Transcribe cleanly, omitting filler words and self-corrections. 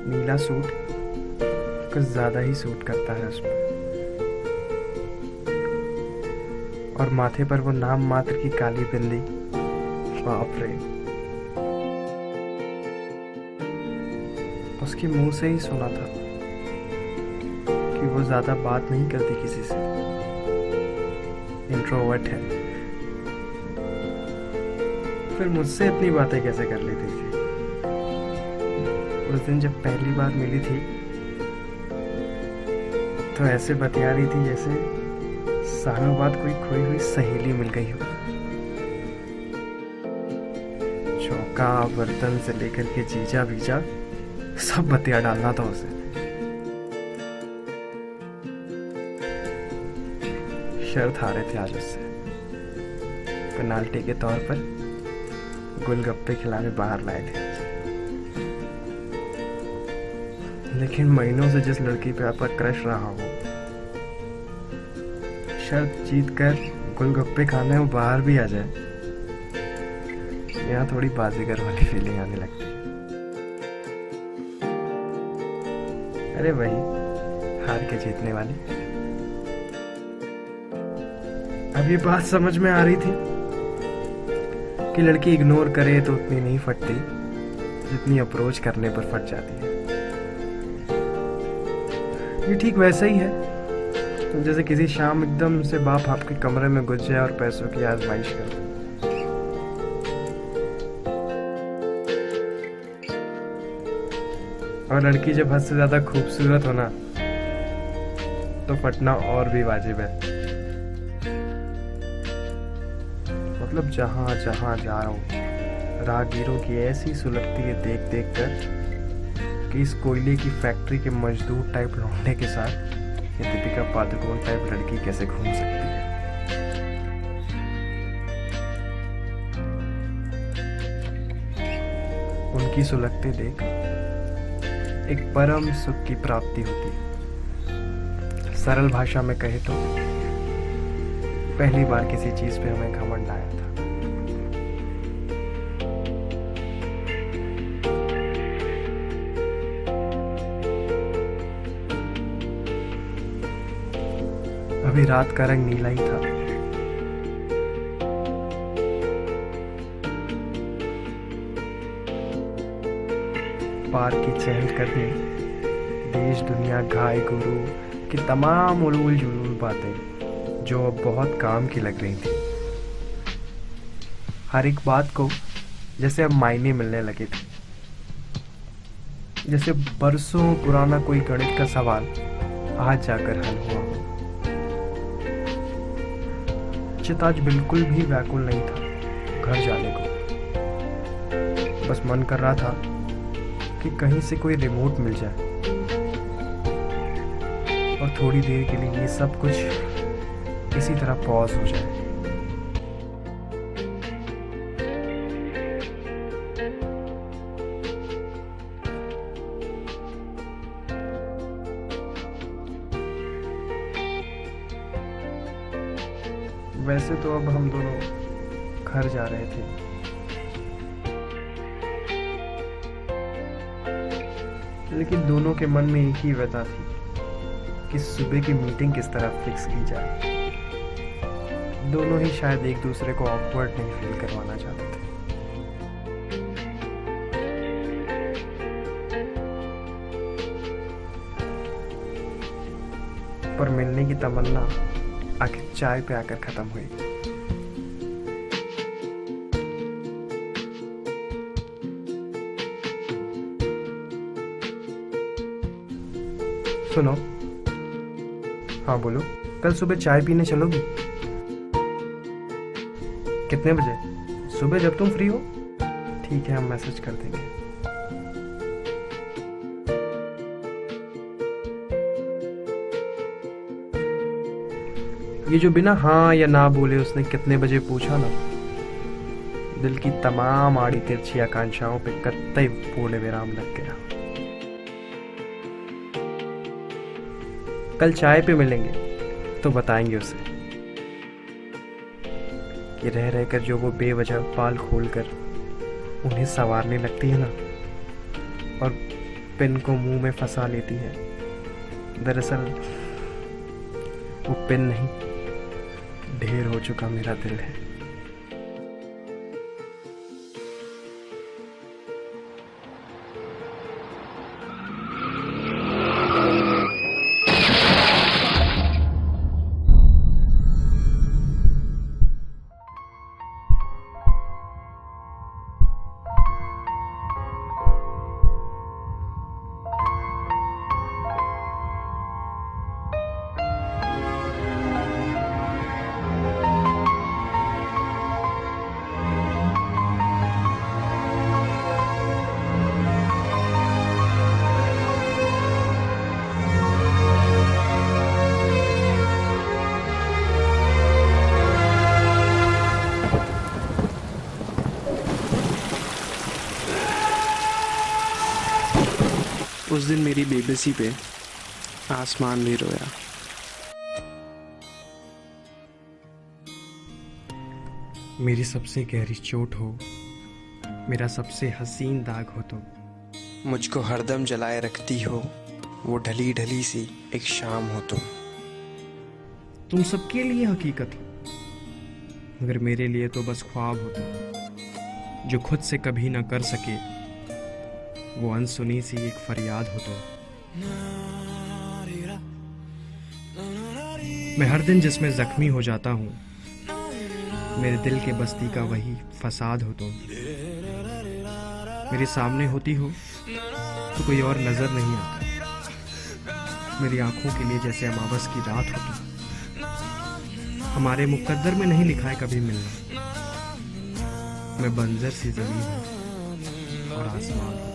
नीला suit कुछ ज़्यादा ही suit करता है उस पर, और माथे पर वो नाम मात्र की काली बिंदी। बाप रे, उसके मुंह से ही सुना था कि वो ज़्यादा बात नहीं करती किसी से, इंट्रोवर्ट है। फिर मुझसे इतनी बातें कैसे कर लेती थी? उस दिन जब पहली बार मिली थी तो ऐसे बतिया रही थी जैसे सालों बाद कोई खोई हुई सहेली मिल गई हो। चौका बर्तन से लेकर के जीजा वीजा सब बतिया डालना था उसे। शर्त हारे थे आज उससे, पेनाल्टी के तौर पर गोलगप्पे खिलाने बाहर लाए थे। लेकिन महीनों से जिस लड़की पे आपका क्रश रहा हो, शर्त जीत कर गोलगप्पे खाने वो बाहर भी आ जाए, यहाँ थोड़ी बाजीगर वाली फीलिंग आने लगती है। अरे वही हार के जीतने वाली। अब ये बात समझ में आ रही थी कि लड़की इग्नोर करे तो उतनी नहीं फटती जितनी अप्रोच करने पर फट जाती है। ये ठीक वैसा ही है जैसे किसी शाम एकदम से बाप आपके कमरे में घुस जाए और पैसों की आजमाइश करे। और लड़की जब हद से ज्यादा खूबसूरत हो ना, तो फटना और भी वाजिब है। मतलब जहां जहां जा रहा हूँ राहगीरों की ऐसी सुलगती है देख देख कर कि इस कोयले की फैक्ट्री के मजदूर टाइप लौटने के साथ ये दीपिका पादुकोण टाइप लड़की कैसे घूम सकती है। उनकी सुलगते देख एक परम सुख की प्राप्ति होती है। सरल भाषा में कहे तो पहली बार किसी चीज पे हमें घमंड आया था। अभी रात का रंग नीला ही था। पार की चहल कदमी, देश दुनिया घाय गुरु की तमाम उलूल जुलूल बातें जो अब बहुत काम की लग रही थी। हर एक बात को जैसे अब मायने मिलने लगे थे, जैसे बरसों पुराना कोई गणित का सवाल आज जाकर हल हुआ हो। चित आज बिल्कुल भी व्याकुल नहीं था घर जाने को। बस मन कर रहा था कि कहीं से कोई रिमोट मिल जाए और थोड़ी देर के लिए ये सब कुछ इसी तरह पॉज हो जाए। वैसे तो अब हम दोनों घर जा रहे थे, लेकिन दोनों के मन में एक ही व्यथा थी कि सुबह की मीटिंग किस तरह फिक्स की जाए। दोनों ही शायद एक दूसरे को ऑकवर्ड नहीं फील करवाना चाहते थे। पर मिलने की तमन्ना आखिर चाय पे आकर खत्म हुई। सुनो, हाँ बोलो, कल सुबह चाय पीने चलोगी? कितने बजे? सुबह जब तुम फ्री हो। ठीक है, हम मैसेज कर देंगे। ये जो बिना हाँ या ना बोले उसने कितने बजे पूछा ना, दिल की तमाम आड़ी तिरछी आकांक्षाओं पे कतई पूर्ण विराम लग गया। कल चाय पे मिलेंगे तो बताएंगे उसे कि रह रहकर जो वो बेवजह बाल खोलकर उन्हें संवारने लगती है ना, और पेन को मुंह में फंसा लेती है। दरअसल वो पेन नहीं, ढेर हो चुका मेरा दिल है। उस दिन मेरी बेबसी पे आसमान भी रोया। मेरी सबसे गहरी चोट हो, मेरा सबसे हसीन दाग हो तुम। मुझको हरदम जलाए रखती हो, वो ढली ढली सी एक शाम हो तुम सबके लिए हकीकत हो, मगर मेरे लिए तो बस ख्वाब हो तुम। जो खुद से कभी ना कर सके, वो अनसुनी सी एक फरियाद हो तुम। मैं हर दिन जिसमें जख्मी हो जाता हूँ, मेरे दिल के बस्ती का वही फसाद हो तुम। मेरे सामने होती हो तो कोई और नजर नहीं आता। मेरी आंखों के लिए जैसे अमावस की रात हो तुम। हमारे मुकद्दर में नहीं लिखा है कभी मिलना। मैं बंजर सी जमीन हूँ और आसमान।